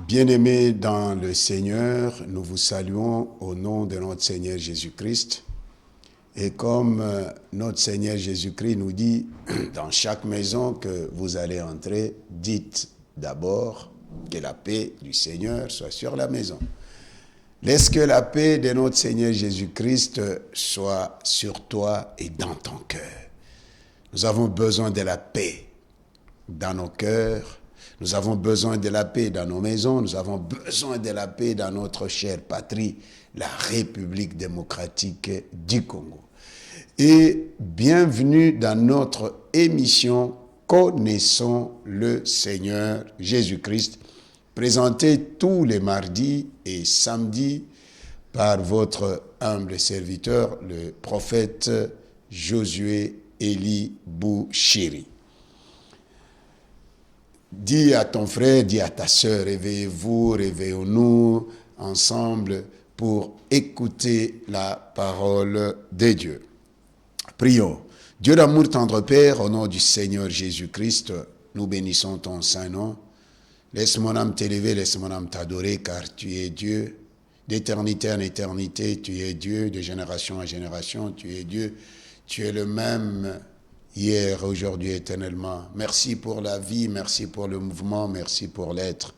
Bien-aimés dans le Seigneur, nous vous saluons au nom de notre Seigneur Jésus-Christ. Et comme notre Seigneur Jésus-Christ nous dit, dans chaque maison que vous allez entrer, dites d'abord que la paix du Seigneur soit sur la maison. Laisse que la paix de notre Seigneur Jésus-Christ soit sur toi et dans ton cœur. Nous avons besoin de la paix dans nos cœurs. Nous avons besoin de la paix dans nos maisons. Nous avons besoin de la paix dans notre chère patrie, la République démocratique du Congo. Et bienvenue dans notre émission « Connaissons le Seigneur Jésus-Christ » présentée tous les mardis et samedis par votre humble serviteur, le prophète Josué Eli Bouchiri. Dis à ton frère, dis à ta sœur, réveillez-vous, réveillons-nous ensemble pour écouter la parole de Dieu. Prions. Dieu d'amour, tendre Père, au nom du Seigneur Jésus-Christ, nous bénissons ton saint nom. Laisse mon âme t'élever, laisse mon âme t'adorer, car tu es Dieu. D'éternité en éternité, tu es Dieu. De génération en génération, tu es Dieu. Tu es le même hier, aujourd'hui, éternellement. Merci pour la vie, merci pour le mouvement, merci pour l'être.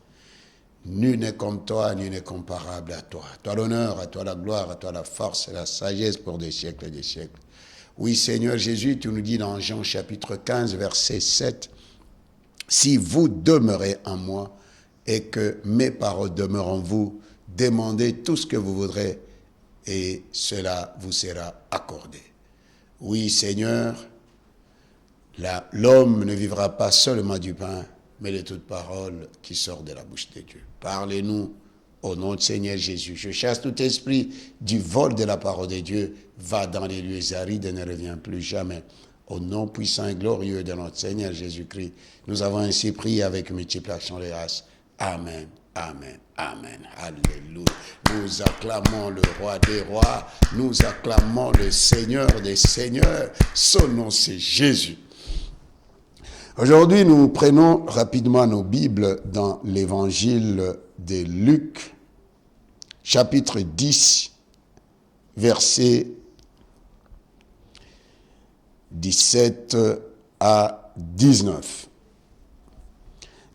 Nul n'est comme toi, nul n'est comparable à toi. À toi l'honneur, à toi la gloire, à toi la force et la sagesse pour des siècles et des siècles. Oui, Seigneur Jésus, tu nous dis dans Jean chapitre 15, verset 7, « Si vous demeurez en moi et que mes paroles demeurent en vous, demandez tout ce que vous voudrez et cela vous sera accordé. » Oui, Seigneur, l'homme ne vivra pas seulement du pain, mais de toute parole qui sort de la bouche de Dieu. Parlez-nous au nom de Seigneur Jésus. Je chasse tout esprit du vol de la parole de Dieu. Va dans les lieux arides et ne revient plus jamais. Au nom puissant et glorieux de notre Seigneur Jésus-Christ, nous avons ainsi prié avec multiplication de grâces. Amen, amen, amen. Alléluia. Nous acclamons le roi des rois. Nous acclamons le Seigneur des seigneurs. Son nom, c'est Jésus. Aujourd'hui, nous prenons rapidement nos Bibles dans l'évangile de Luc, chapitre 10, versets 17 à 19.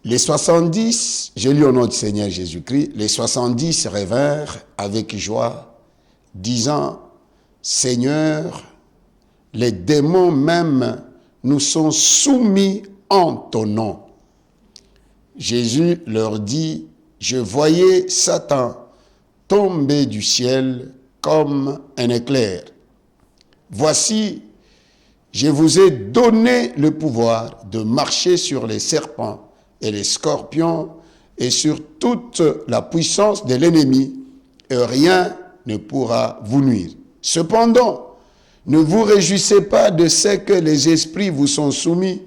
Les 70, j'ai lu au nom du Seigneur Jésus-Christ, les 70 revinrent avec joie, disant, « Seigneur, les démons même nous sont soumis en ton nom. » Jésus leur dit, « Je voyais Satan tomber du ciel comme un éclair. Voici, je vous ai donné le pouvoir de marcher sur les serpents et les scorpions et sur toute la puissance de l'ennemi, et rien ne pourra vous nuire. Cependant, ne vous réjouissez pas de ce que les esprits vous sont soumis,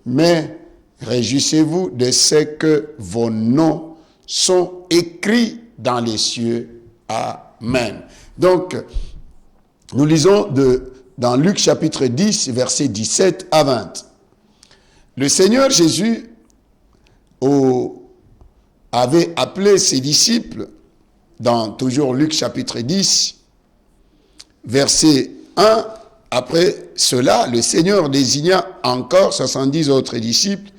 mais réjouissez-vous de ce que vos noms sont écrits dans les cieux. Amen. Donc, nous lisons dans Luc chapitre 10, versets 17 à 20. Le Seigneur Jésus avait appelé ses disciples, dans toujours Luc chapitre 10, verset 1, après cela, le Seigneur désigna encore 70 autres disciples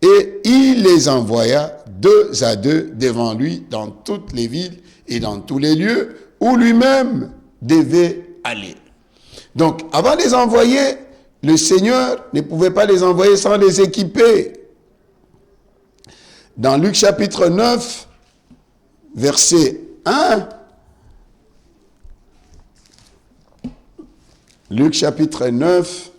et il les envoya 2 à 2 devant lui dans toutes les villes et dans tous les lieux où lui-même devait aller. Donc, avant de les envoyer, le Seigneur ne pouvait pas les envoyer sans les équiper. Dans Luc chapitre 9, verset 1, Luc chapitre 9,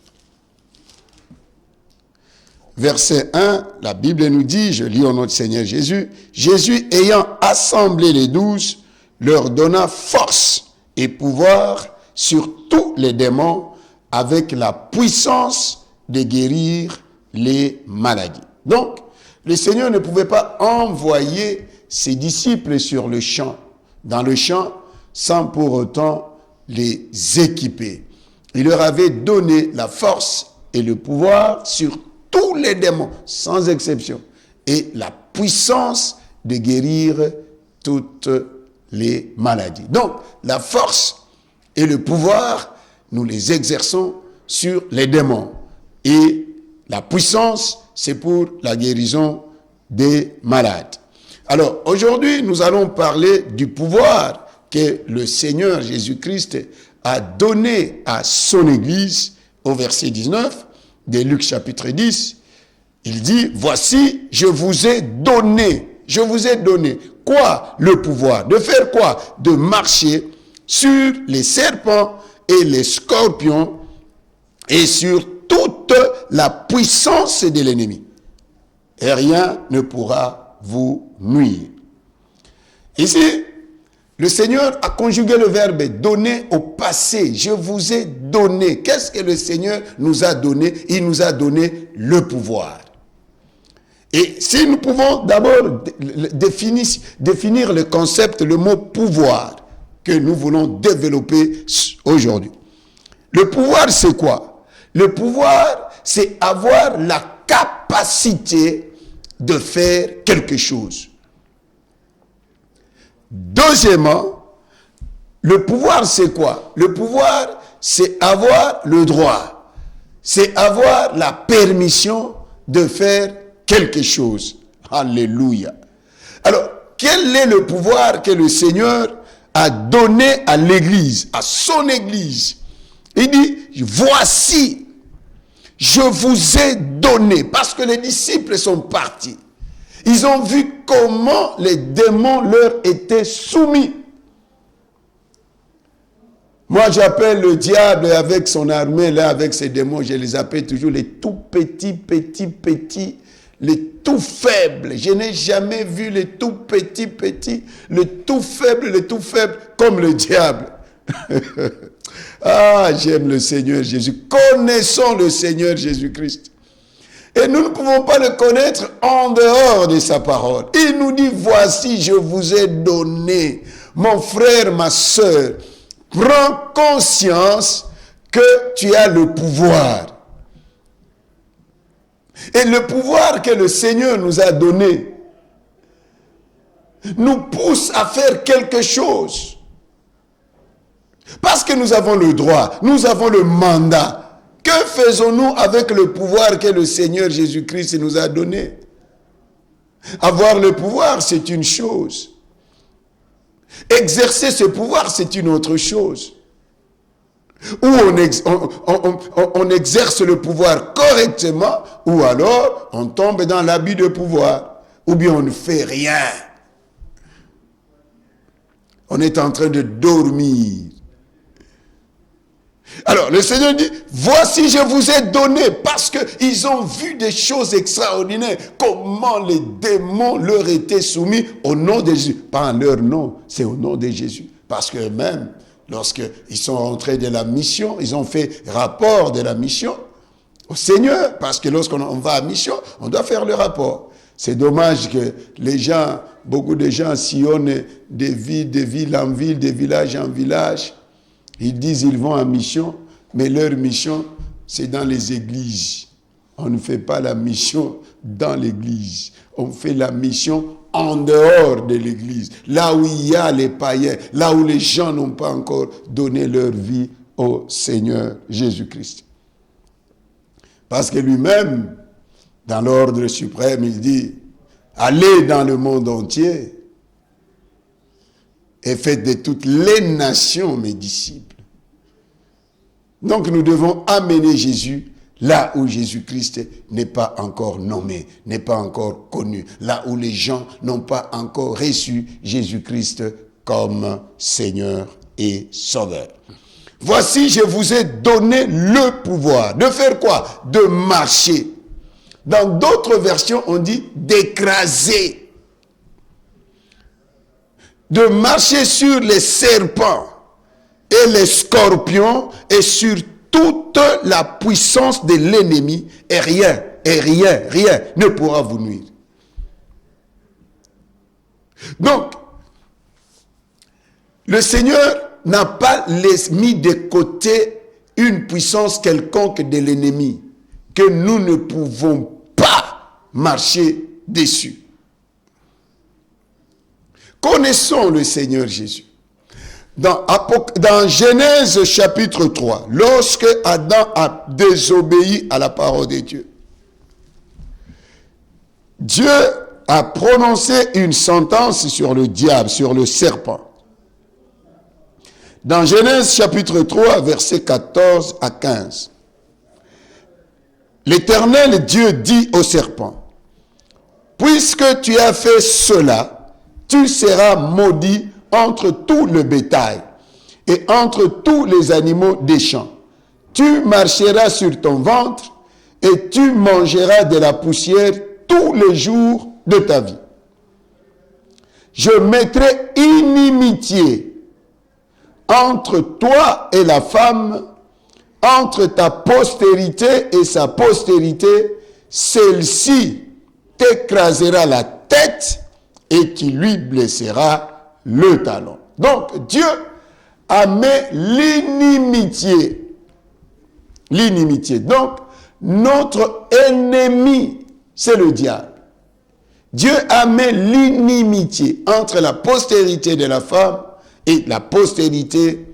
verset 1, la Bible nous dit, je lis au nom de Seigneur Jésus, « Jésus ayant assemblé les 12, leur donna force et pouvoir sur tous les démons avec la puissance de guérir les maladies. » Donc, le Seigneur ne pouvait pas envoyer ses disciples sur le champ, dans le champ, sans pour autant les équiper. Il leur avait donné la force et le pouvoir sur tous les démons, sans exception, et la puissance de guérir toutes les maladies. Donc, la force et le pouvoir, nous les exerçons sur les démons. Et la puissance, c'est pour la guérison des malades. Alors, aujourd'hui, nous allons parler du pouvoir que le Seigneur Jésus-Christ a donné à son Église au verset 19 de Luc chapitre 10. Il dit, voici, je vous ai donné. Quoi? Le pouvoir. De faire quoi? De marcher sur les serpents et les scorpions et sur toute la puissance de l'ennemi. Et rien ne pourra vous nuire. Ici, le Seigneur a conjugué le verbe donner au passé. Je vous ai donné. Qu'est-ce que le Seigneur nous a donné? Il nous a donné le pouvoir. Et si nous pouvons d'abord définir le concept, le mot pouvoir, que nous voulons développer aujourd'hui. Le pouvoir, c'est quoi? Le pouvoir, c'est avoir la capacité de faire quelque chose. Deuxièmement, le pouvoir, c'est quoi? Le pouvoir, c'est avoir le droit. C'est avoir la permission de faire quelque chose. Alléluia. Alors, quel est le pouvoir que le Seigneur a donné à l'Église, à son Église? Il dit, voici, je vous ai donné, parce que les disciples sont partis. Ils ont vu comment les démons leur étaient soumis. Moi, j'appelle le diable avec son armée, là, avec ses démons, je les appelle toujours les tout petits, les tout faibles. Je n'ai jamais vu les tout petits, le tout faible comme le diable. Ah, j'aime le Seigneur Jésus. Connaissons le Seigneur Jésus-Christ. Et nous ne pouvons pas le connaître en dehors de sa parole. Il nous dit, voici, je vous ai donné, mon frère, ma sœur, prends conscience que tu as le pouvoir. Et le pouvoir que le Seigneur nous a donné nous pousse à faire quelque chose. Parce que nous avons le droit, nous avons le mandat. Que faisons-nous avec le pouvoir que le Seigneur Jésus-Christ nous a donné? Avoir le pouvoir, c'est une chose. Exercer ce pouvoir, c'est une autre chose. Ou on exerce le pouvoir correctement, ou alors on tombe dans l'abus de pouvoir. Ou bien on ne fait rien. On est en train de dormir. Alors, le Seigneur dit, voici, je vous ai donné, parce qu'ils ont vu des choses extraordinaires, comment les démons leur étaient soumis au nom de Jésus. Pas en leur nom, c'est au nom de Jésus. Parce que même, lorsqu'ils sont rentrés de la mission, ils ont fait rapport de la mission au Seigneur, parce que lorsqu'on va à mission, on doit faire le rapport. C'est dommage que beaucoup de gens sillonnent de ville en ville, de village en village. Ils disent qu'ils vont en mission, mais leur mission, c'est dans les églises. On ne fait pas la mission dans l'église. On fait la mission en dehors de l'église. Là où il y a les païens, là où les gens n'ont pas encore donné leur vie au Seigneur Jésus-Christ. Parce que lui-même, dans l'ordre suprême, il dit, allez dans le monde entier et faites de toutes les nations mes disciples. Donc nous devons amener Jésus là où Jésus-Christ n'est pas encore nommé, n'est pas encore connu, là où les gens n'ont pas encore reçu Jésus-Christ comme Seigneur et Sauveur. Voici, je vous ai donné le pouvoir. De faire quoi? De marcher. Dans d'autres versions, on dit d'écraser. De marcher sur les serpents et les scorpions et sur toute la puissance de l'ennemi, et rien ne pourra vous nuire. Donc, le Seigneur n'a pas mis de côté une puissance quelconque de l'ennemi que nous ne pouvons pas marcher dessus. Connaissons le Seigneur Jésus. Dans Genèse chapitre 3, lorsque Adam a désobéi à la parole de Dieu, Dieu a prononcé une sentence sur le diable, sur le serpent. Dans Genèse chapitre 3, versets 14 à 15, l'Éternel Dieu dit au serpent, « Puisque tu as fait cela, tu seras maudit entre tout le bétail et entre tous les animaux des champs. Tu marcheras sur ton ventre et tu mangeras de la poussière tous les jours de ta vie. Je mettrai inimitié entre toi et la femme, entre ta postérité et sa postérité, celle-ci t'écrasera la tête et tu lui blessera le talon. » Donc Dieu a mis l'inimitié. L'inimitié. Donc notre ennemi, c'est le diable. Dieu a mis l'inimitié entre la postérité de la femme et la postérité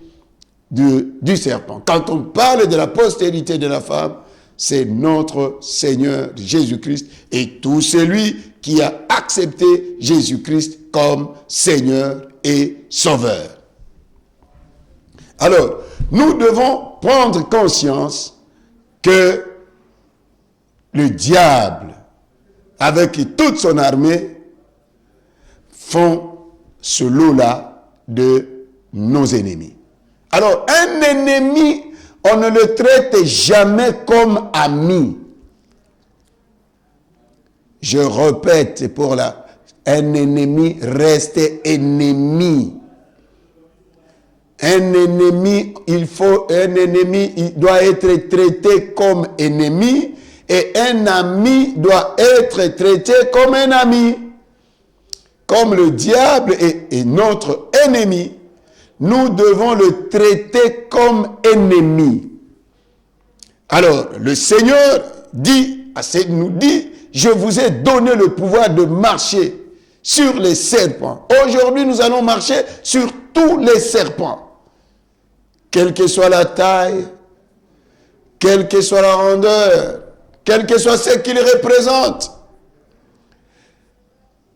du serpent. Quand on parle de la postérité de la femme, c'est notre Seigneur Jésus-Christ et tout celui qui a accepté Jésus-Christ comme Seigneur et Sauveur. Alors, nous devons prendre conscience que le diable, avec toute son armée, font ce lot-là de nos ennemis. Alors, un ennemi, on ne le traite jamais comme ami. Je répète un ennemi reste ennemi. Un ennemi, il doit être traité comme ennemi et un ami doit être traité comme un ami. Comme le diable est notre ennemi, nous devons le traiter comme ennemi. Alors, le Seigneur nous dit, je vous ai donné le pouvoir de marcher sur les serpents. Aujourd'hui, nous allons marcher sur tous les serpents. Quelle que soit la taille, quelle que soit la rondeur, quel que soit ce qu'il représente.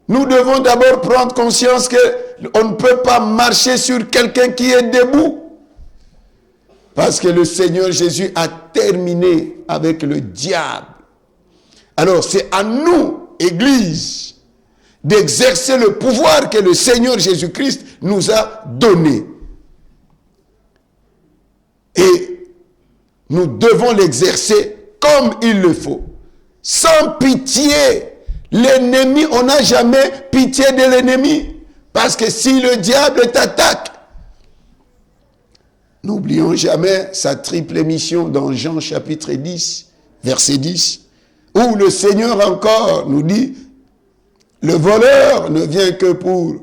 Nous devons d'abord prendre conscience qu'on ne peut pas marcher sur quelqu'un qui est debout. Parce que le Seigneur Jésus a terminé avec le diable. Alors c'est à nous, Église, d'exercer le pouvoir que le Seigneur Jésus-Christ nous a donné. Et nous devons l'exercer comme il le faut. Sans pitié. L'ennemi, on n'a jamais pitié de l'ennemi. Parce que si le diable t'attaque, n'oublions jamais sa triple mission dans Jean chapitre 10, verset 10, où le Seigneur encore nous dit, le voleur ne vient que pour,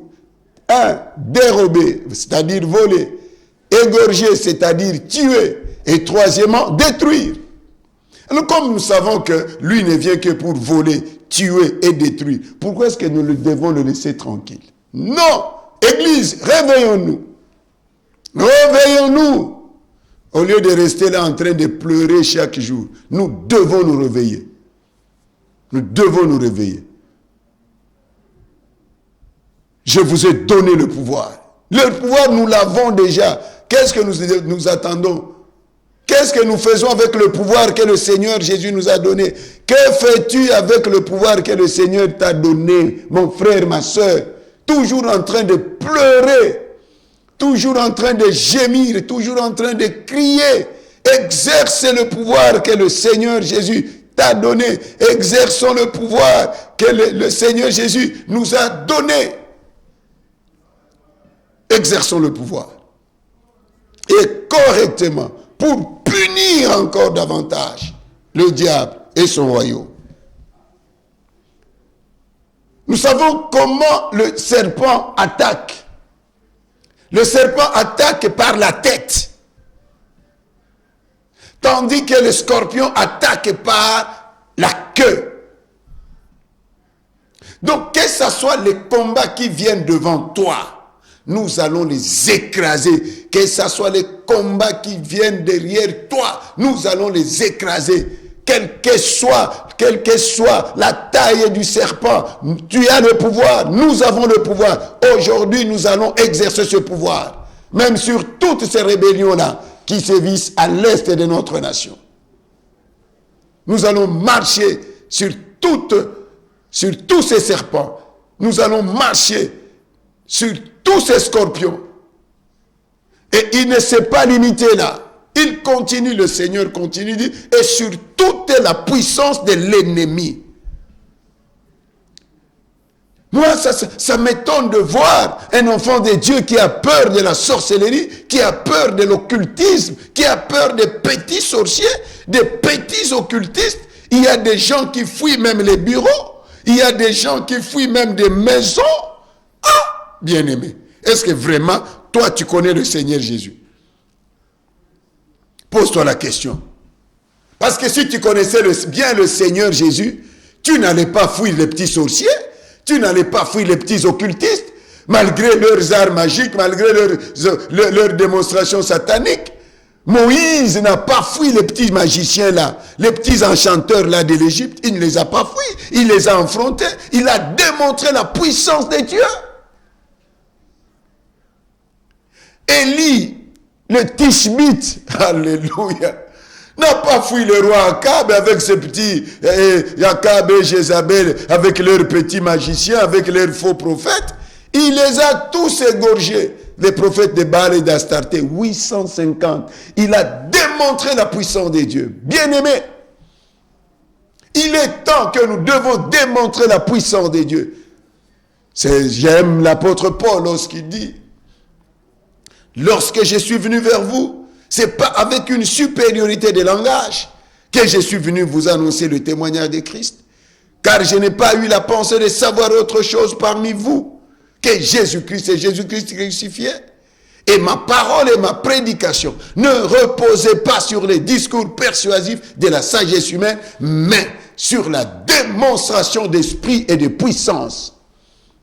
dérober, c'est-à-dire voler, égorger, c'est-à-dire tuer, et troisièmement, détruire. Alors, comme nous savons que lui ne vient que pour voler, tuer et détruire, pourquoi est-ce que nous devons le laisser tranquille? Non! Église, réveillons-nous. Réveillons-nous. Au lieu de rester là en train de pleurer chaque jour, nous devons nous réveiller. Nous devons nous réveiller. Je vous ai donné le pouvoir. Le pouvoir, nous l'avons déjà. Qu'est-ce que nous attendons? Qu'est-ce que nous faisons avec le pouvoir que le Seigneur Jésus nous a donné? Que fais-tu avec le pouvoir que le Seigneur t'a donné, mon frère, ma soeur? Toujours en train de pleurer, toujours en train de gémir, toujours en train de crier. Exerce le pouvoir que le Seigneur Jésus t'a donné. Exerçons le pouvoir que le Seigneur Jésus nous a donné. Exerçons le pouvoir. Et correctement, pour punir encore davantage le diable et son royaume. Nous savons comment le serpent attaque. Le serpent attaque par la tête. Tandis que le scorpion attaque par la queue. Donc, que ce soit les combats qui viennent devant toi, nous allons les écraser. Que ce soit les combats qui viennent derrière toi, nous allons les écraser. Quelle que soit la taille du serpent, tu as le pouvoir, nous avons le pouvoir. Aujourd'hui, nous allons exercer ce pouvoir, même sur toutes ces rébellions-là qui sévissent à l'est de notre nation. Nous allons marcher sur tous ces serpents. Nous allons marcher sur tous ces scorpions. Et il ne s'est pas limité là. Il continue, le Seigneur continue, dit, et sur toute la puissance de l'ennemi. Moi, ça m'étonne de voir un enfant de Dieu qui a peur de la sorcellerie, qui a peur de l'occultisme, qui a peur des petits sorciers, des petits occultistes. Il y a des gens qui fuient même les bureaux. Il y a des gens qui fuient même des maisons. Ah, bien-aimé, est-ce que vraiment, toi, tu connais le Seigneur Jésus? Pose-toi la question. Parce que si tu connaissais bien le Seigneur Jésus, tu n'allais pas fuir les petits sorciers, tu n'allais pas fuir les petits occultistes, malgré leurs arts magiques, malgré leurs démonstrations sataniques. Moïse n'a pas fui les petits magiciens là, les petits enchanteurs là de l'Égypte, il ne les a pas fuis, il les a affrontés, il a démontré la puissance de Dieu. Élie, le Tishbite, alléluia, n'a pas fui le roi Akab avec ses petits, Akab et Jézabel, avec leurs petits magiciens, avec leurs faux prophètes. Il les a tous égorgés, les prophètes de Baal et d'Astarté, 850. Il a démontré la puissance de Dieu. Bien-aimé, il est temps que nous devons démontrer la puissance de Dieu. J'aime l'apôtre Paul lorsqu'il dit, lorsque je suis venu vers vous, c'est pas avec une supériorité de langage que je suis venu vous annoncer le témoignage de Christ. Car je n'ai pas eu la pensée de savoir autre chose parmi vous que Jésus-Christ et Jésus-Christ crucifié. Et ma parole et ma prédication ne reposaient pas sur les discours persuasifs de la sagesse humaine, mais sur la démonstration d'esprit et de puissance,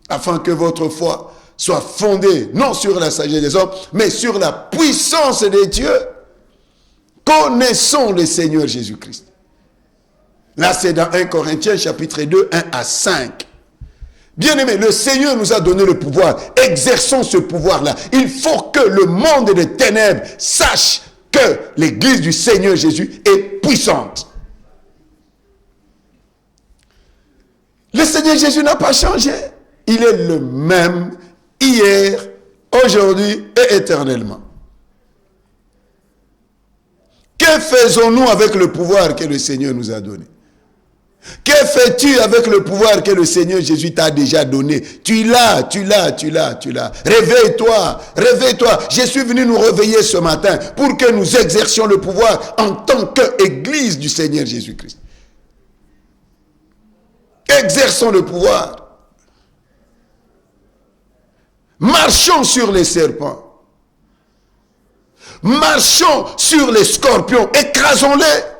afin que votre foi soit fondée non sur la sagesse des hommes, mais sur la puissance de Dieu. Connaissons le Seigneur Jésus-Christ. Là, c'est dans 1 Corinthiens chapitre 2, 1 à 5. Bien-aimés, le Seigneur nous a donné le pouvoir. Exerçons ce pouvoir-là. Il faut que le monde des ténèbres sache que l'Église du Seigneur Jésus est puissante. Le Seigneur Jésus n'a pas changé. Il est le même hier, aujourd'hui et éternellement. Que faisons-nous avec le pouvoir que le Seigneur nous a donné? Que fais-tu avec le pouvoir que le Seigneur Jésus t'a déjà donné? Tu l'as. Réveille-toi. Je suis venu nous réveiller ce matin pour que nous exercions le pouvoir en tant qu'Église du Seigneur Jésus-Christ. Exerçons le pouvoir. Marchons sur les serpents. Marchons sur les scorpions. Écrasons-les.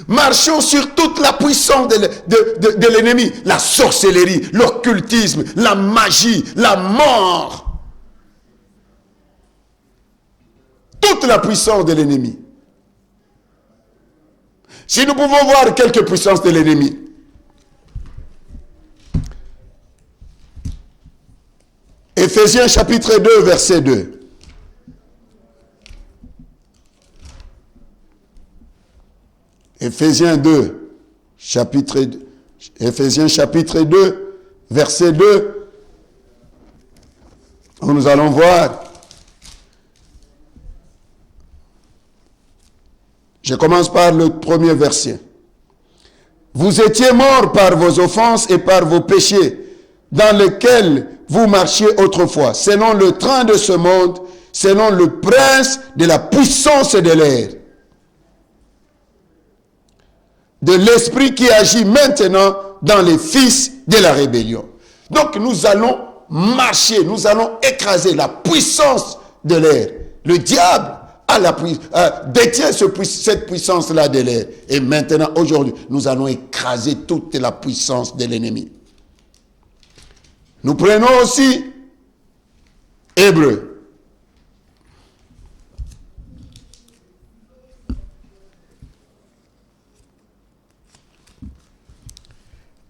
Marchons sur toute la puissance de l'ennemi. La sorcellerie, l'occultisme, la magie, la mort. Toute la puissance de l'ennemi. Si nous pouvons voir quelques puissances de l'ennemi. Éphésiens chapitre 2, verset 2. Éphésiens chapitre 2, verset 2. Nous allons voir. Je commence par le premier verset. Vous étiez morts par vos offenses et par vos péchés, dans lesquels vous marchiez autrefois, selon le train de ce monde, selon le prince de la puissance de l'air, de l'esprit qui agit maintenant dans les fils de la rébellion. Donc nous allons marcher, nous allons écraser la puissance de l'air. Le diable détient cette puissance-là de l'air. Et maintenant, aujourd'hui, nous allons écraser toute la puissance de l'ennemi. Nous prenons aussi Hébreux.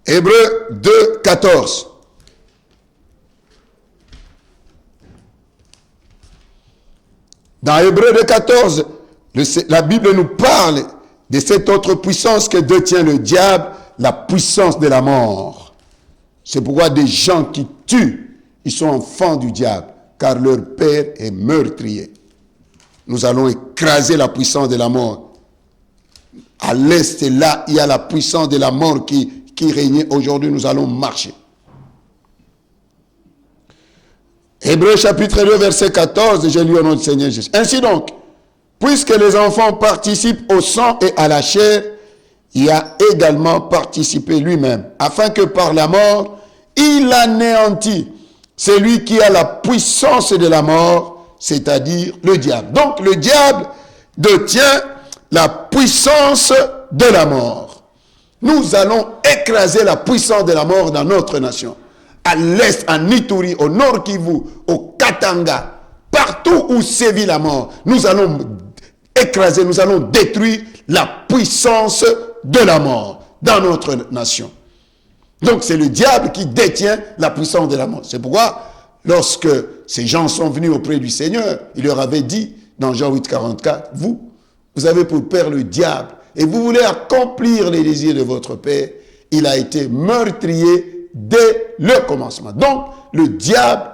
Hébreux 2, 14. Dans Hébreux 2, 14, la Bible nous parle de cette autre puissance que détient le diable, la puissance de la mort. C'est pourquoi des gens qui tuent, ils sont enfants du diable, car leur père est meurtrier. Nous allons écraser la puissance de la mort. À l'est, là, il y a la puissance de la mort qui régnait. Aujourd'hui, nous allons marcher. Hébreux chapitre 2, verset 14, j'ai lu au nom du Seigneur Jésus. Ainsi donc, puisque les enfants participent au sang et à la chair, il a également participé lui-même, afin que par la mort, il anéantit celui qui a la puissance de la mort, c'est-à-dire le diable. Donc le diable détient la puissance de la mort. Nous allons écraser la puissance de la mort dans notre nation. À l'est, en Ituri, au nord Kivu, au Katanga, partout où sévit la mort, nous allons écraser, nous allons détruire la puissance de la mort dans notre nation. Donc c'est le diable qui détient la puissance de la mort. C'est pourquoi, lorsque ces gens sont venus auprès du Seigneur, il leur avait dit, dans Jean 8, 44, vous avez pour père le diable, et vous voulez accomplir les désirs de votre père. Il a été meurtrier dès le commencement. Donc, le diable,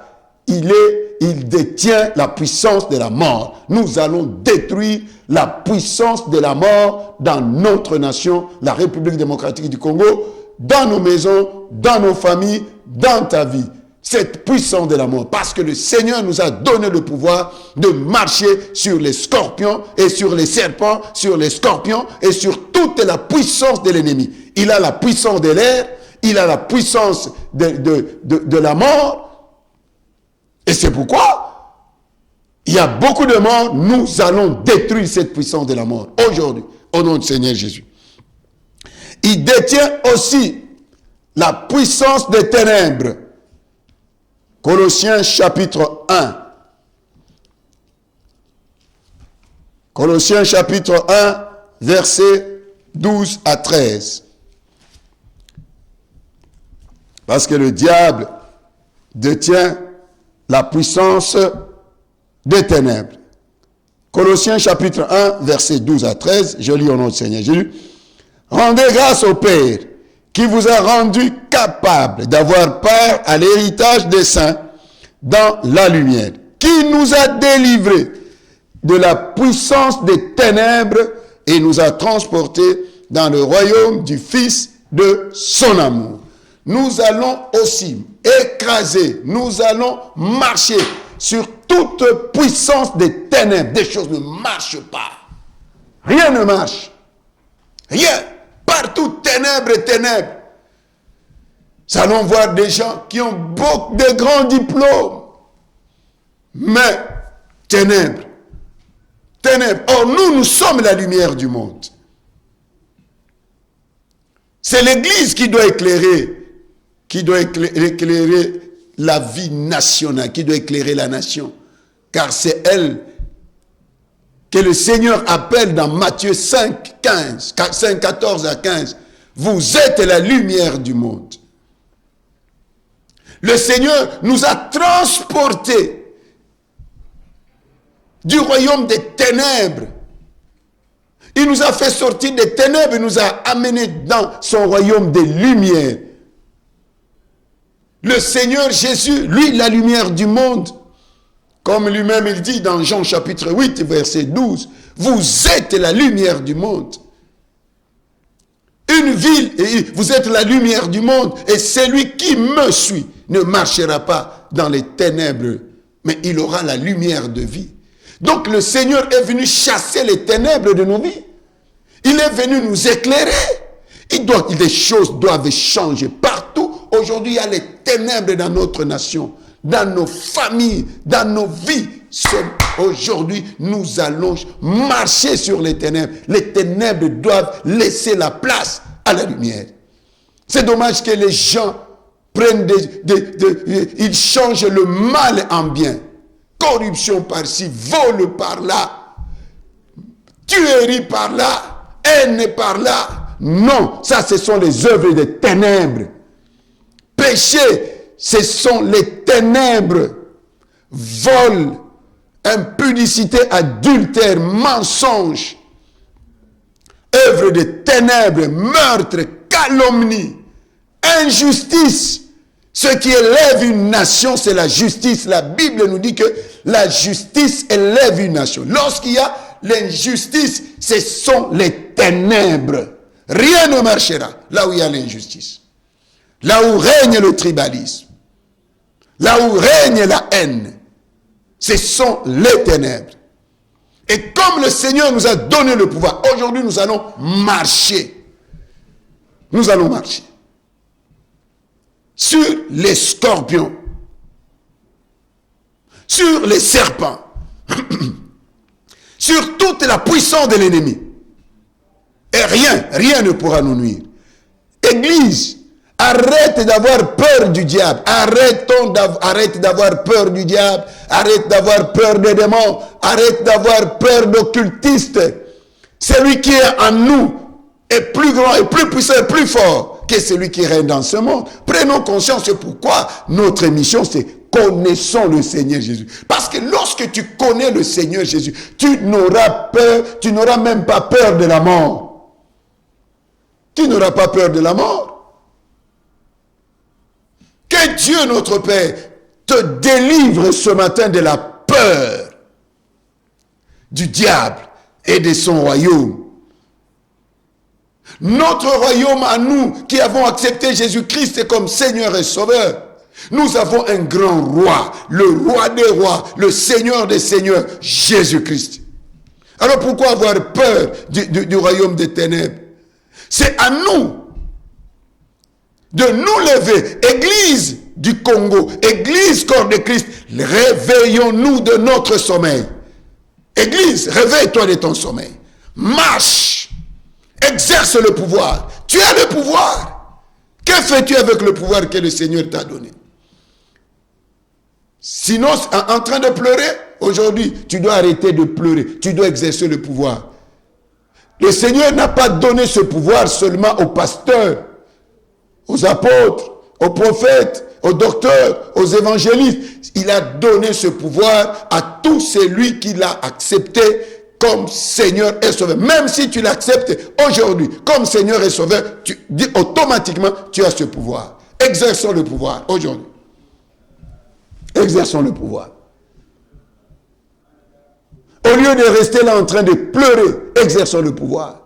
il détient la puissance de la mort. Nous allons détruire la puissance de la mort dans notre nation, la République démocratique du Congo, dans nos maisons, dans nos familles, dans ta vie. Cette puissance de la mort, parce que le Seigneur nous a donné le pouvoir de marcher sur les scorpions et sur les serpents, sur les scorpions et sur toute la puissance de l'ennemi. Il a la puissance de l'air, il a la puissance de la mort, et c'est pourquoi il y a beaucoup de morts. Nous allons détruire cette puissance de la mort aujourd'hui, au nom du Seigneur Jésus. Il détient aussi la puissance des ténèbres. Colossiens chapitre 1. Colossiens chapitre 1, versets 12 à 13. Parce que le diable détient la puissance des ténèbres. Colossiens chapitre 1, versets 12 à 13. Je lis au nom du Seigneur Jésus. Rendez grâce au Père qui vous a rendu capable d'avoir part à l'héritage des saints dans la lumière, qui nous a délivrés de la puissance des ténèbres et nous a transportés dans le royaume du Fils de son amour. Nous allons aussi écraser, nous allons marcher sur toute puissance des ténèbres. Des choses ne marchent pas. Rien ne marche. Rien. Partout, ténèbres et ténèbres. Nous allons voir des gens qui ont beaucoup de grands diplômes. Mais, ténèbres. Ténèbres. Or, nous sommes la lumière du monde. C'est l'Église qui doit éclairer la vie nationale, qui doit éclairer la nation. Car c'est elle que le Seigneur appelle dans Matthieu 5, 14 à 15. Vous êtes la lumière du monde. Le Seigneur nous a transportés du royaume des ténèbres. Il nous a fait sortir des ténèbres et nous a amenés dans son royaume des lumières. Le Seigneur Jésus, lui, la lumière du monde, comme lui-même il dit dans Jean chapitre 8, verset 12, vous êtes la lumière du monde. Une ville, et vous êtes la lumière du monde, et celui qui me suit ne marchera pas dans les ténèbres, mais il aura la lumière de vie. Donc le Seigneur est venu chasser les ténèbres de nos vies. Il est venu nous éclairer. Les choses doivent changer partout. Aujourd'hui, il y a les ténèbres dans notre nation, dans nos familles, dans nos vies. Aujourd'hui, nous allons marcher sur les ténèbres. Les ténèbres doivent laisser la place à la lumière. C'est dommage que les gens prennent ils changent le mal en bien. Corruption par-ci, vol par-là, tuerie par-là, haine par-là. Non, ça ce sont les œuvres des ténèbres. Péché, ce sont les ténèbres. Vol, impudicité, adultère, mensonge, œuvre des ténèbres, meurtre, calomnie, injustice. Ce qui élève une nation, c'est la justice. La Bible nous dit que la justice élève une nation. Lorsqu'il y a l'injustice, ce sont les ténèbres. Rien ne marchera là où il y a l'injustice. Là où règne le tribalisme. Là où règne la haine. Ce sont les ténèbres. Et comme le Seigneur nous a donné le pouvoir, aujourd'hui nous allons marcher. Nous allons marcher sur les scorpions, sur les serpents, sur toute la puissance de l'ennemi. Et rien ne pourra nous nuire. Église, arrête d'avoir peur du diable. Arrête d'avoir peur du diable. Arrête d'avoir peur des démons. Arrête d'avoir peur d'occultistes. Celui qui est en nous est plus grand, et plus puissant, et plus fort que celui qui règne dans ce monde. Prenons conscience, c'est pourquoi notre mission, c'est connaissons le Seigneur Jésus. Parce que lorsque tu connais le Seigneur Jésus, tu n'auras même pas peur de la mort. Tu n'auras pas peur de la mort. Que Dieu notre Père te délivre ce matin de la peur du diable et de son royaume. Notre royaume à nous, qui avons accepté Jésus-Christ comme Seigneur et Sauveur, nous avons un grand roi, le roi des rois, le Seigneur des seigneurs, Jésus-Christ. Alors pourquoi avoir peur du royaume des ténèbres? C'est à nous de nous lever, Église du Congo, Église corps de Christ, réveillons-nous de notre sommeil. Église, réveille-toi de ton sommeil. Marche, exerce le pouvoir. Tu as le pouvoir. Que fais-tu avec le pouvoir que le Seigneur t'a donné? Sinon, en train de pleurer, aujourd'hui, tu dois arrêter de pleurer. Tu dois exercer le pouvoir. Le Seigneur n'a pas donné ce pouvoir seulement aux pasteurs, aux apôtres, aux prophètes, aux docteurs, aux évangélistes. Il a donné ce pouvoir à tout celui qui l'a accepté comme Seigneur et Sauveur. Même si tu l'acceptes aujourd'hui comme Seigneur et Sauveur, tu dis automatiquement, tu as ce pouvoir. Exerçons le pouvoir aujourd'hui. Exerçons le pouvoir. Au lieu de rester là en train de pleurer, exerçons le pouvoir.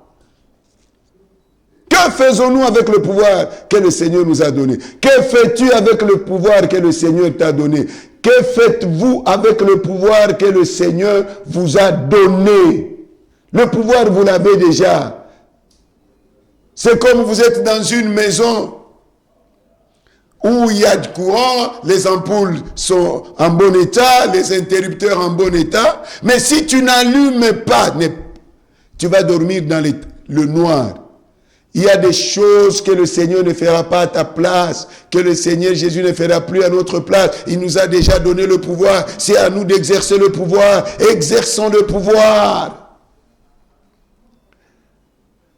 Que faisons-nous avec le pouvoir que le Seigneur nous a donné? Que fais-tu avec le pouvoir que le Seigneur t'a donné? Que faites-vous avec le pouvoir que le Seigneur vous a donné? Le pouvoir, vous l'avez déjà. C'est comme vous êtes dans une maison où il y a du courant, les ampoules sont en bon état, les interrupteurs en bon état. Mais si tu n'allumes pas, tu vas dormir dans le noir. Il y a des choses que le Seigneur ne fera pas à ta place, que le Seigneur Jésus ne fera plus à notre place. Il nous a déjà donné le pouvoir. C'est à nous d'exercer le pouvoir. Exerçons le pouvoir.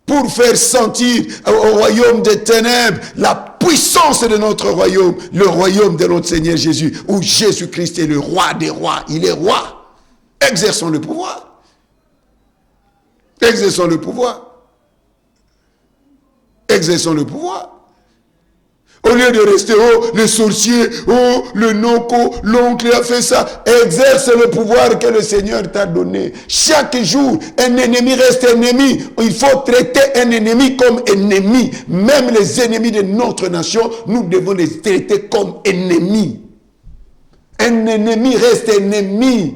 Pour faire sentir au royaume des ténèbres la puissance de notre royaume, le royaume de notre Seigneur Jésus, où Jésus-Christ est le roi des rois. Il est roi. Exerçons le pouvoir. Exerçons le pouvoir. Exerçons le pouvoir. Au lieu de rester, oh, le sorcier, oh, le noco, l'oncle a fait ça. Exerce le pouvoir que le Seigneur t'a donné. Chaque jour, un ennemi reste ennemi. Il faut traiter un ennemi comme ennemi. Même les ennemis de notre nation, nous devons les traiter comme ennemis. Un ennemi reste ennemi.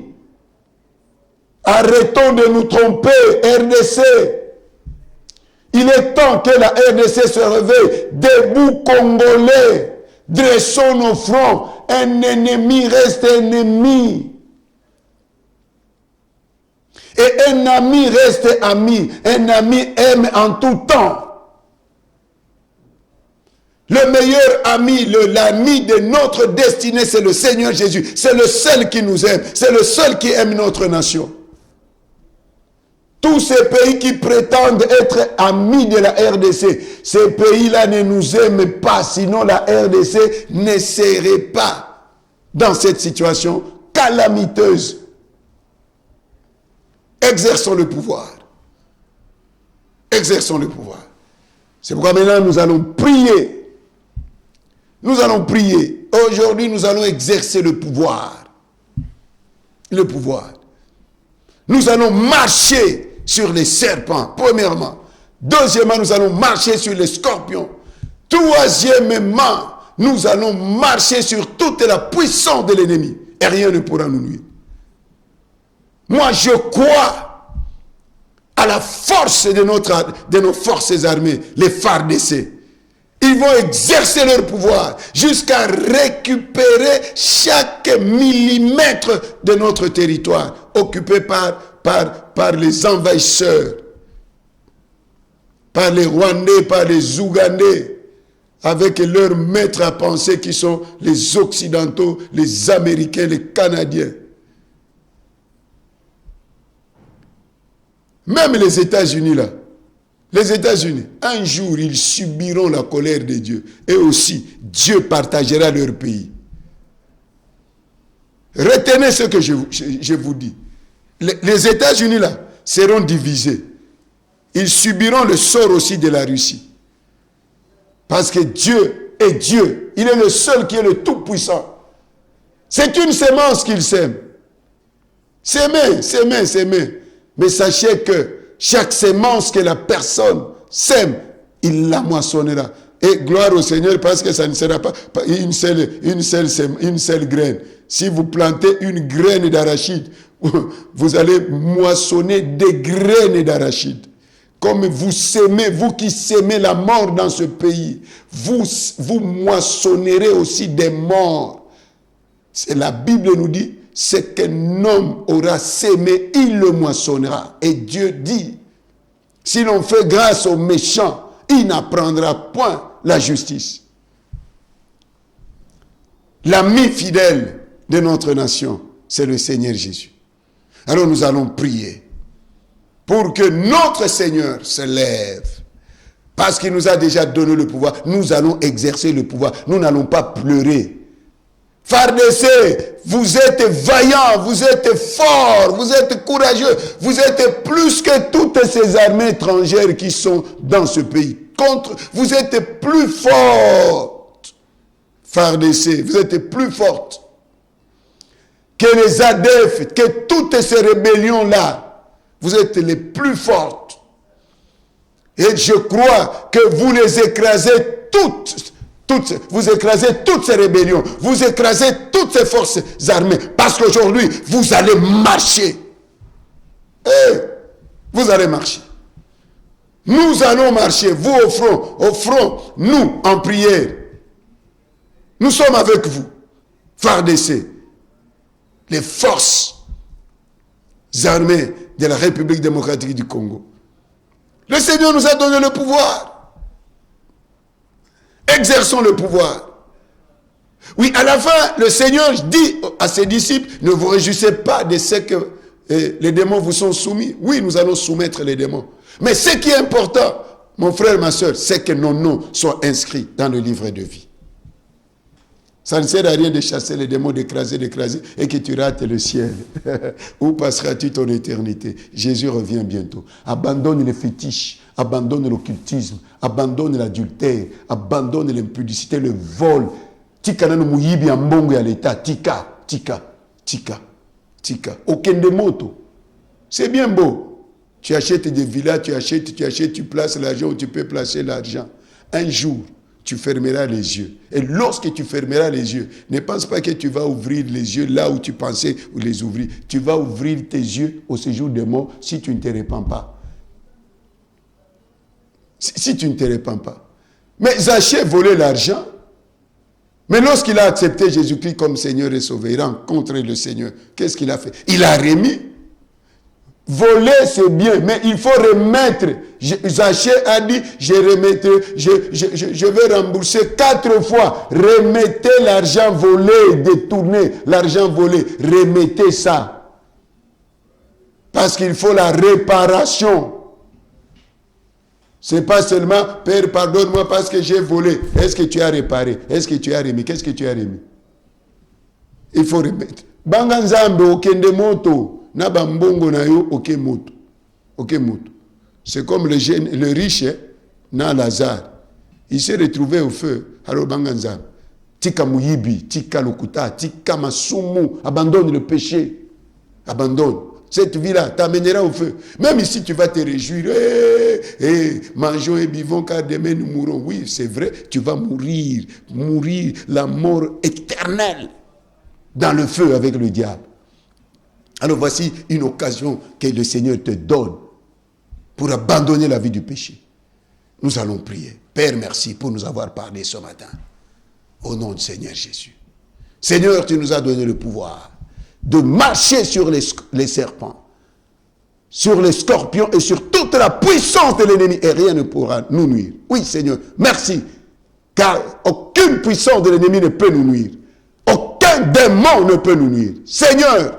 Arrêtons de nous tromper, RDC. Il est temps que la RDC se réveille. Debout Congolais. Dressons nos fronts. Un ennemi reste ennemi. Un ami reste ami. Un ami aime en tout temps. Le meilleur ami, l'ami de notre destinée, c'est le Seigneur Jésus. C'est le seul qui nous aime. C'est le seul qui aime notre nation. Tous ces pays qui prétendent être amis de la RDC, ces pays-là ne nous aiment pas. Sinon, la RDC ne serait pas dans cette situation calamiteuse. Exerçons le pouvoir. Exerçons le pouvoir. C'est pourquoi maintenant nous allons prier. Nous allons prier. Aujourd'hui, nous allons exercer le pouvoir. Le pouvoir. Nous allons marcher sur les serpents, premièrement. Deuxièmement, nous allons marcher sur les scorpions. Troisièmement, nous allons marcher sur toute la puissance de l'ennemi. Et rien ne pourra nous nuire. Moi, je crois à la force de nos forces armées, les FARDC. Ils vont exercer leur pouvoir jusqu'à récupérer chaque millimètre de notre territoire occupé par les envahisseurs, par les Rwandais, par les Ougandais, avec leurs maîtres à penser qui sont les Occidentaux, les Américains, les Canadiens. Même les États-Unis là, les États-Unis, un jour, ils subiront la colère de Dieu. Et aussi, Dieu partagera leur pays. Retenez ce que je vous dis. Les États-Unis, là, seront divisés. Ils subiront le sort aussi de la Russie. Parce que Dieu est Dieu. Il est le seul qui est le tout-puissant. C'est une semence qu'il sème. S'aimer. Mais sachez que chaque semence que la personne sème, il la moissonnera. Et gloire au Seigneur parce que ça ne sera pas une seule graine. Si vous plantez une graine d'arachide, vous allez moissonner des graines d'arachide. Comme vous semez, vous qui semez la mort dans ce pays, vous moissonnerez aussi des morts. C'est la Bible nous dit, ce qu'un homme aura sémé, il le moissonnera. Et Dieu dit, si l'on fait grâce aux méchants, il n'apprendra point la justice. L'ami fidèle de notre nation, c'est le Seigneur Jésus. Alors nous allons prier pour que notre Seigneur se lève. Parce qu'il nous a déjà donné le pouvoir, nous allons exercer le pouvoir. Nous n'allons pas pleurer. FARDC, vous êtes vaillants, vous êtes forts, vous êtes courageux, vous êtes plus que toutes ces armées étrangères qui sont dans ce pays. Vous êtes plus fortes, FARDC, vous êtes plus fortes que les ADF, que toutes ces rébellions-là. Vous êtes les plus fortes. Et je crois que vous les écrasez toutes. Vous écrasez toutes ces rébellions. Vous écrasez toutes ces forces armées. Parce qu'aujourd'hui, vous allez marcher. Vous allez marcher. Nous allons marcher. Vous au front, nous en prière. Nous sommes avec vous. FARDC. Les forces armées de la République démocratique du Congo. Le Seigneur nous a donné le pouvoir. Exerçons le pouvoir. Oui, à la fin, le Seigneur dit à ses disciples, ne vous réjouissez pas de ce que les démons vous sont soumis. Oui, nous allons soumettre les démons. Mais ce qui est important, mon frère, ma soeur, c'est que nos noms soient inscrits dans le livre de vie. Ça ne sert à rien de chasser les démons, d'écraser, et que tu rates le ciel. Où passeras-tu ton éternité? Jésus revient bientôt. Abandonne les fétiches, abandonne l'occultisme, abandonne l'adultère, abandonne l'impudicité, le vol. Tika nanu muyibi ya mbongo ya l'État. Tika. Okende moto. C'est bien beau. Tu achètes des villas, tu achètes, tu places l'argent où tu peux placer l'argent. Un jour, tu fermeras les yeux. Et lorsque tu fermeras les yeux, ne pense pas que tu vas ouvrir les yeux là où tu pensais les ouvrir. Tu vas ouvrir tes yeux au séjour des morts si tu ne te répands pas. Si tu ne te répands pas. Mais Zachée volait l'argent. Mais lorsqu'il a accepté Jésus-Christ comme Seigneur et Sauveur, il a rencontré le Seigneur. Qu'est-ce qu'il a fait? Il a remis. Voler, c'est bien, mais il faut remettre. Zachée a dit, je vais rembourser 4 fois. Remettez l'argent volé, détourné, l'argent volé. Remettez ça. Parce qu'il faut la réparation. C'est pas seulement, Père, pardonne-moi parce que j'ai volé. Est-ce que tu as réparé? Est-ce que tu as remis? Qu'est-ce que tu as remis? Il faut remettre. Banganzambe, okende moto. Naba mbongo na yo, ok moto. Ok moto. C'est comme le riche, na Lazare. Il s'est retrouvé au feu. Alors banganzambe. Tika muyibi, tika lokuta, tika masumu. Abandonne le péché. Abandonne. Cette vie-là t'amènera au feu. Même ici, tu vas te réjouir. Mangeons et buvons car demain nous mourrons. Oui, c'est vrai, tu vas mourir. Mourir la mort éternelle dans le feu avec le diable. Alors voici une occasion que le Seigneur te donne pour abandonner la vie du péché. Nous allons prier. Père, merci pour nous avoir parlé ce matin. Au nom du Seigneur Jésus. Seigneur, tu nous as donné le pouvoir de marcher sur les serpents, sur les scorpions et sur toute la puissance de l'ennemi, et rien ne pourra nous nuire. Oui, Seigneur, merci, car aucune puissance de l'ennemi ne peut nous nuire. Aucun démon ne peut nous nuire. Seigneur,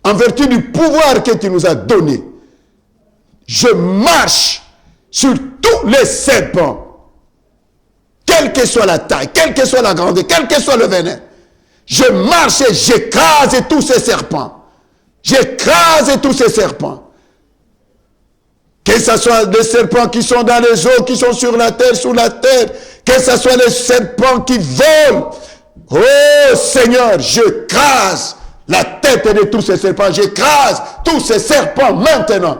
en vertu du pouvoir que tu nous as donné, je marche sur tous les serpents, quelle que soit la taille, quelle que soit la grandeur, quel que soit le venin. Je marche et j'écrase tous ces serpents. J'écrase tous ces serpents. Que ce soit des serpents qui sont dans les eaux, qui sont sur la terre, sous la terre. Que ce soit les serpents qui volent. Oh Seigneur, j'écrase la tête de tous ces serpents. J'écrase tous ces serpents maintenant.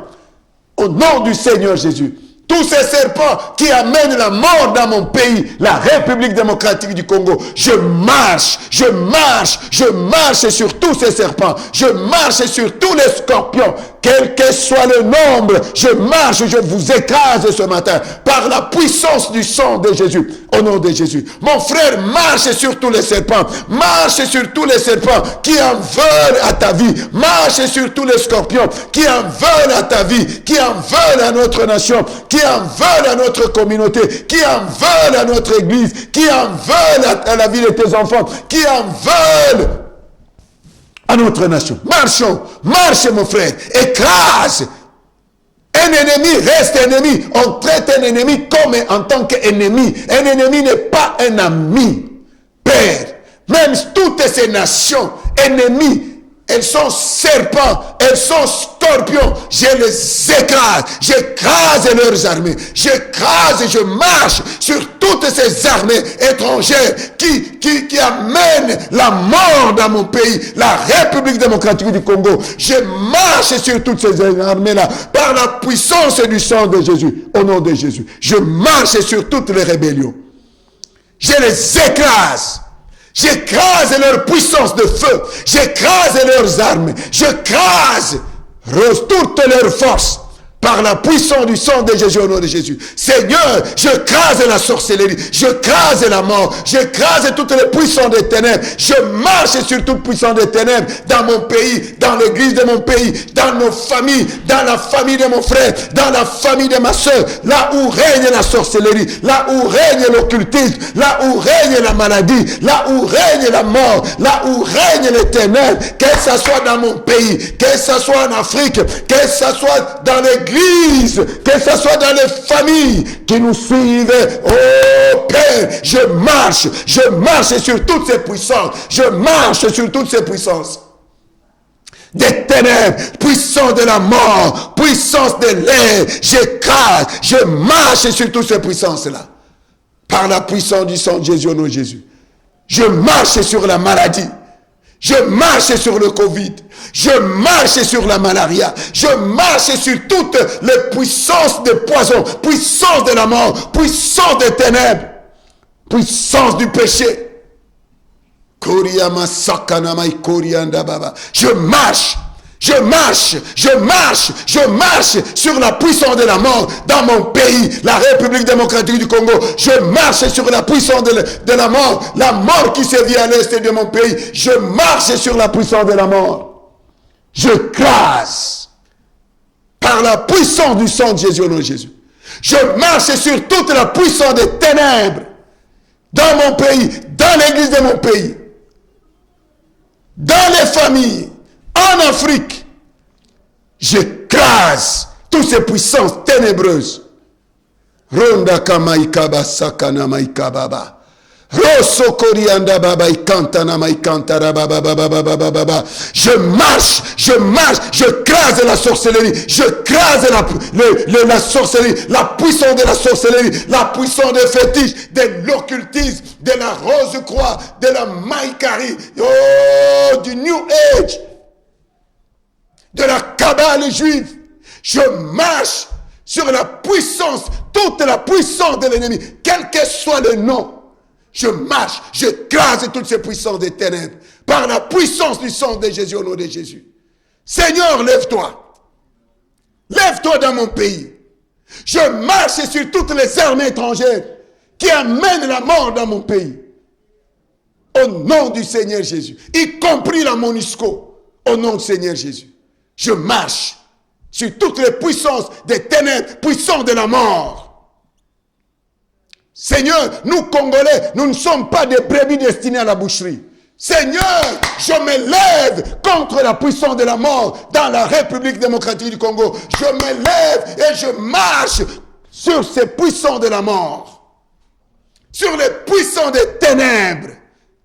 Au nom du Seigneur Jésus. Tous ces serpents qui amènent la mort dans mon pays, la République démocratique du Congo. Je marche sur tous ces serpents. Je marche sur tous les scorpions. Quel que soit le nombre, je marche, je vous écrase ce matin par la puissance du sang de Jésus. Au nom de Jésus. Mon frère, marche sur tous les serpents. Marche sur tous les serpents qui en veulent à ta vie. Marche sur tous les scorpions qui en veulent à ta vie, qui en veulent à notre nation, qui en veulent à notre communauté, qui en veulent à notre église, qui en veulent à la vie de tes enfants, qui en veulent à notre nation. Marchons, marche mon frère, écrase. Un ennemi reste ennemi. On traite un ennemi comme en tant qu'ennemi. Un ennemi n'est pas un ami. Père, même toutes ces nations ennemies, elles sont serpents, elles sont scorpions. Je les écrase, j'écrase leurs armées. J'écrase, je marche sur toutes ces armées étrangères qui amènent la mort dans mon pays, la République démocratique du Congo. Je marche sur toutes ces armées-là par la puissance du sang de Jésus, au nom de Jésus. Je marche sur toutes les rébellions. Je les écrase. J'écrase leur puissance de feu. J'écrase leurs armes. J'écrase toutes leurs forces par la puissance du sang de Jésus au nom de Jésus. Seigneur, j'écrase la sorcellerie. J'écrase la mort. J'écrase toutes les puissances des ténèbres. Je marche sur toute puissance des ténèbres dans mon pays, dans l'église de mon pays, dans nos familles, dans la famille de mon frère, dans la famille de ma soeur, là où règne la sorcellerie, là où règne l'occultisme, là où règne la maladie, là où règne la mort, là où règne les ténèbres, que ce soit dans mon pays, que ce soit en Afrique, que ce soit dans l'église, que ce soit dans les familles qui nous suivent. Oh Père, je marche sur toutes ces puissances. Je marche sur toutes ces puissances. Des ténèbres, puissance de la mort, puissance de l'air. J'écrase, je marche sur toutes ces puissances-là. Par la puissance du sang de Jésus au nom de Jésus. Je marche sur la maladie. Je marche sur le Covid. Je marche sur la malaria. Je marche sur toutes les puissances de poison, puissance de la mort, puissance des ténèbres, puissance du péché. Je marche sur la puissance de la mort dans mon pays, la République démocratique du Congo. Je marche sur la puissance de la mort qui se vit à l'est de mon pays. Je marche sur la puissance de la mort. Je crase la puissance du sang de Jésus au nom de Jésus. Je marche sur toute la puissance des ténèbres dans mon pays, dans l'église de mon pays, dans les familles, en Afrique. J'écrase toutes ces puissances ténébreuses. Ronda kamaikaba sakana maikababa. Je marche, je crase la sorcellerie, je crase la sorcellerie, la puissance de la sorcellerie, la puissance des fétiches, de l'occultisme, de la rose-croix, de la maïkari, oh, du New Age, de la cabale juive. Je marche sur la puissance, toute la puissance de l'ennemi, quel que soit le nom. Je marche, je crase toutes ces puissances des ténèbres par la puissance du sang de Jésus au nom de Jésus. Seigneur, lève-toi. Lève-toi dans mon pays. Je marche sur toutes les armées étrangères qui amènent la mort dans mon pays. Au nom du Seigneur Jésus, y compris la MONUSCO, au nom du Seigneur Jésus. Je marche sur toutes les puissances des ténèbres, puissances de la mort. Seigneur, nous Congolais, nous ne sommes pas des brebis destinées à la boucherie. Seigneur, je me lève contre la puissance de la mort dans la République démocratique du Congo. Je me lève et je marche sur ces puissants de la mort, sur les puissants des ténèbres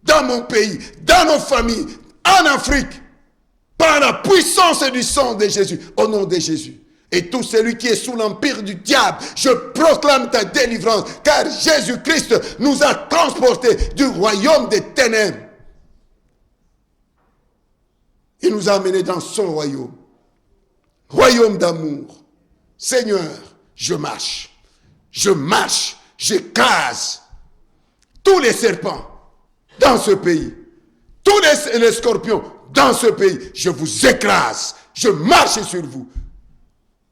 dans mon pays, dans nos familles, en Afrique, par la puissance du sang de Jésus, au nom de Jésus. Et tout celui qui est sous l'empire du diable, je proclame ta délivrance, car Jésus-Christ nous a transportés du royaume des ténèbres. Il nous a amenés dans son royaume, royaume d'amour. Seigneur, je marche, j'écrase tous les serpents dans ce pays, tous les scorpions dans ce pays. Je vous écrase, je marche sur vous.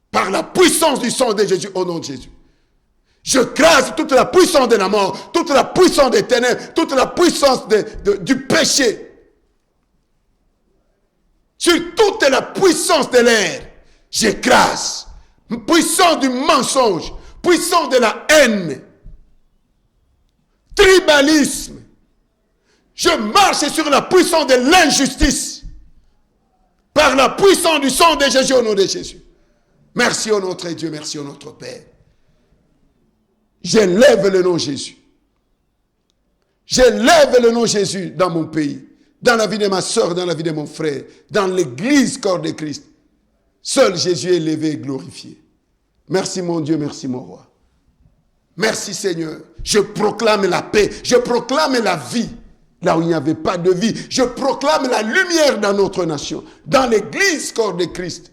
Par la puissance du sang de Jésus, au nom de Jésus. Je crase toute la puissance de la mort, toute la puissance des ténèbres, toute la puissance du péché. Sur toute la puissance de l'air, j'écrase. Puissance du mensonge, puissance de la haine, tribalisme. Je marche sur la puissance de l'injustice. Par la puissance du sang de Jésus, au nom de Jésus. Merci au notre Dieu, merci au notre Père. J'élève le nom Jésus. J'élève le nom Jésus dans mon pays, dans la vie de ma soeur, dans la vie de mon frère, dans l'église corps de Christ. Seul Jésus est élevé et glorifié. Merci mon Dieu, merci mon roi. Merci Seigneur. Je proclame la paix, je proclame la vie. Là où il n'y avait pas de vie, je proclame la lumière dans notre nation, dans l'église corps de Christ.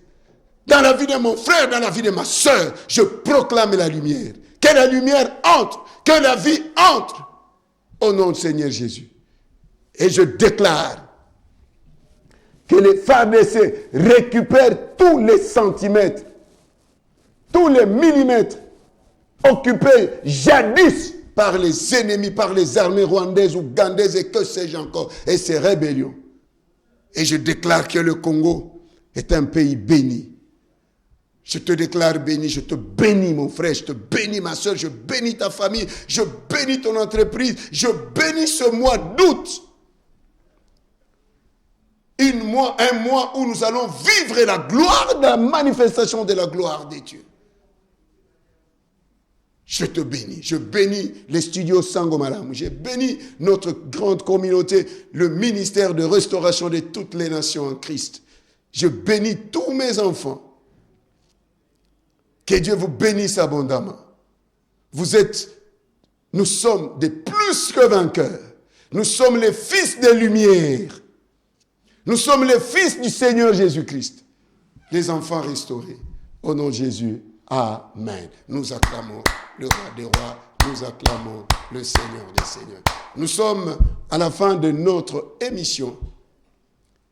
Dans la vie de mon frère, dans la vie de ma soeur, je proclame la lumière. Que la lumière entre, que la vie entre, au nom du Seigneur Jésus. Et je déclare que les FARDC récupèrent tous les centimètres, tous les millimètres occupés jadis par les ennemis, par les armées rwandaises, ougandaises et que sais-je encore, et ces rébellions. Et je déclare que le Congo est un pays béni. Je te déclare béni, je te bénis mon frère, je te bénis ma soeur, je bénis ta famille, je bénis ton entreprise, je bénis ce mois d'août. Un mois où nous allons vivre la gloire, la manifestation de la gloire de Dieu. Je te bénis, je bénis les studios Sangomalamu, je bénis notre grande communauté, le ministère de restauration de toutes les nations en Christ. Je bénis tous mes enfants. Que Dieu vous bénisse abondamment. Nous sommes des plus que vainqueurs. Nous sommes les fils des lumières. Nous sommes les fils du Seigneur Jésus-Christ. Les enfants restaurés. Au nom de Jésus, amen. Nous acclamons le roi des rois. Nous acclamons le Seigneur des seigneurs. Nous sommes à la fin de notre émission.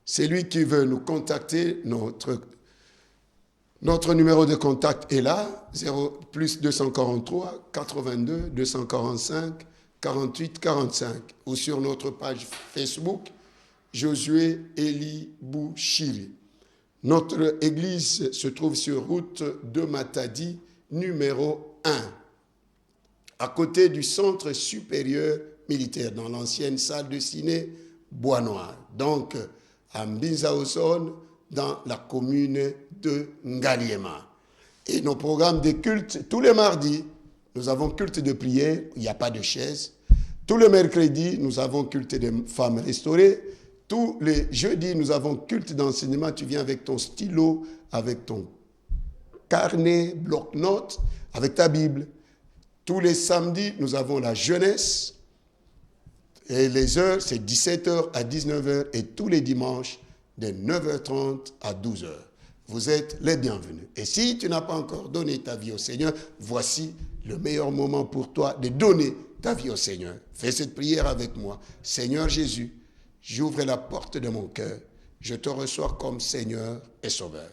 Celui qui veut nous contacter, notre numéro de contact est là, 243 82 245 48 45 ou sur notre page Facebook, Josué Eli Bouchiri. Notre église se trouve sur route de Matadi, numéro 1, à côté du centre supérieur militaire, dans l'ancienne salle de ciné Bois-Noir. Donc, à Mbinzaozone, dans la commune de Ngaliema. Et nos programmes de culte, tous les mardis, nous avons culte de prière, il n'y a pas de chaise. Tous les mercredis, nous avons culte des femmes restaurées. Tous les jeudis, nous avons culte d'enseignement. Tu viens avec ton stylo, avec ton carnet, bloc-notes, avec ta Bible. Tous les samedis, nous avons la jeunesse. Et les heures, c'est 17h à 19h. Et tous les dimanches, de 9h30 à 12h. Vous êtes les bienvenus. Et si tu n'as pas encore donné ta vie au Seigneur, voici le meilleur moment pour toi de donner ta vie au Seigneur. Fais cette prière avec moi. Seigneur Jésus, j'ouvre la porte de mon cœur. Je te reçois comme Seigneur et Sauveur.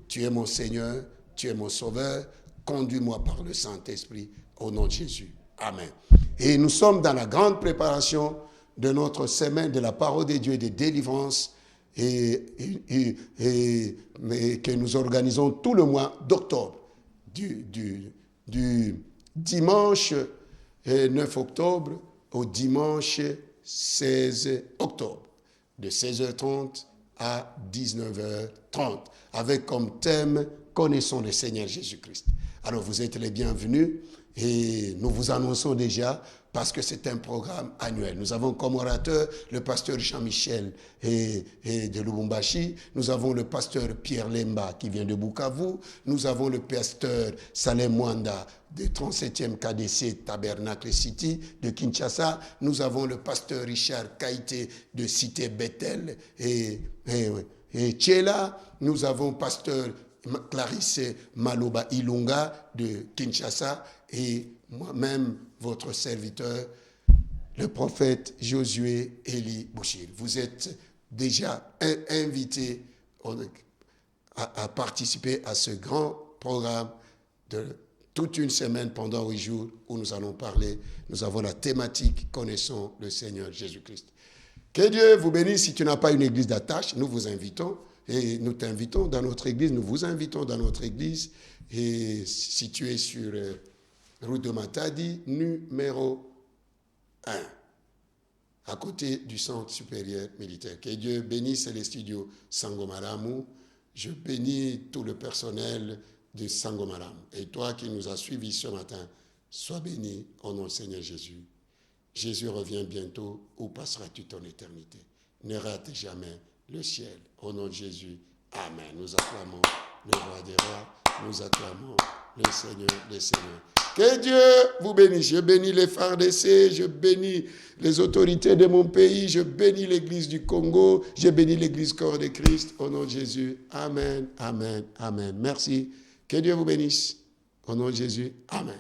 Tu es mon Seigneur, tu es mon Sauveur. Conduis-moi par le Saint-Esprit au nom de Jésus. Amen. Et nous sommes dans la grande préparation de notre semaine de la parole de Dieu et de délivrance mais que nous organisons tout le mois d'octobre. Du dimanche 9 octobre au dimanche 16 octobre, de 16h30 à 19h30, avec comme thème « Connaissons le Seigneur Jésus-Christ ». Alors vous êtes les bienvenus et nous vous annonçons déjà parce que c'est un programme annuel. Nous avons comme orateur le pasteur Jean-Michel de Lubumbashi. Nous avons le pasteur Pierre Lemba qui vient de Bukavu. Nous avons le pasteur Salem Mwanda de 37e KDC Tabernacle City de Kinshasa. Nous avons le pasteur Richard Kaité de Cité Bethel et Tchela. Nous avons pasteur Clarisse Maloba Ilunga de Kinshasa et moi-même, votre serviteur, le prophète Josué Eli Bouchir. Vous êtes déjà invités à participer à ce grand programme de toute une semaine pendant 8 jours où nous allons parler. Nous avons la thématique « Connaissons le Seigneur Jésus-Christ ». Que Dieu vous bénisse. Si tu n'as pas une église d'attache, nous vous invitons et nous t'invitons dans notre église. Nous vous invitons dans notre église et située sur route de Matadi, numéro 1, à côté du centre supérieur militaire. Que Dieu bénisse les studios Sangomalamu. Je bénis tout le personnel de Sangomalamu. Et toi qui nous as suivis ce matin, sois béni au nom du Seigneur Jésus. Jésus revient bientôt. Où passeras-tu ton éternité? Ne rate jamais le ciel. Au nom de Jésus, amen. Nous acclamons le roi des rois. Nous acclamons le Seigneur des seigneurs. Que Dieu vous bénisse. Je bénis les FARDC, je bénis les autorités de mon pays, je bénis l'église du Congo, je bénis l'église Corps de Christ. Au nom de Jésus, amen, amen, amen. Merci. Que Dieu vous bénisse. Au nom de Jésus, amen.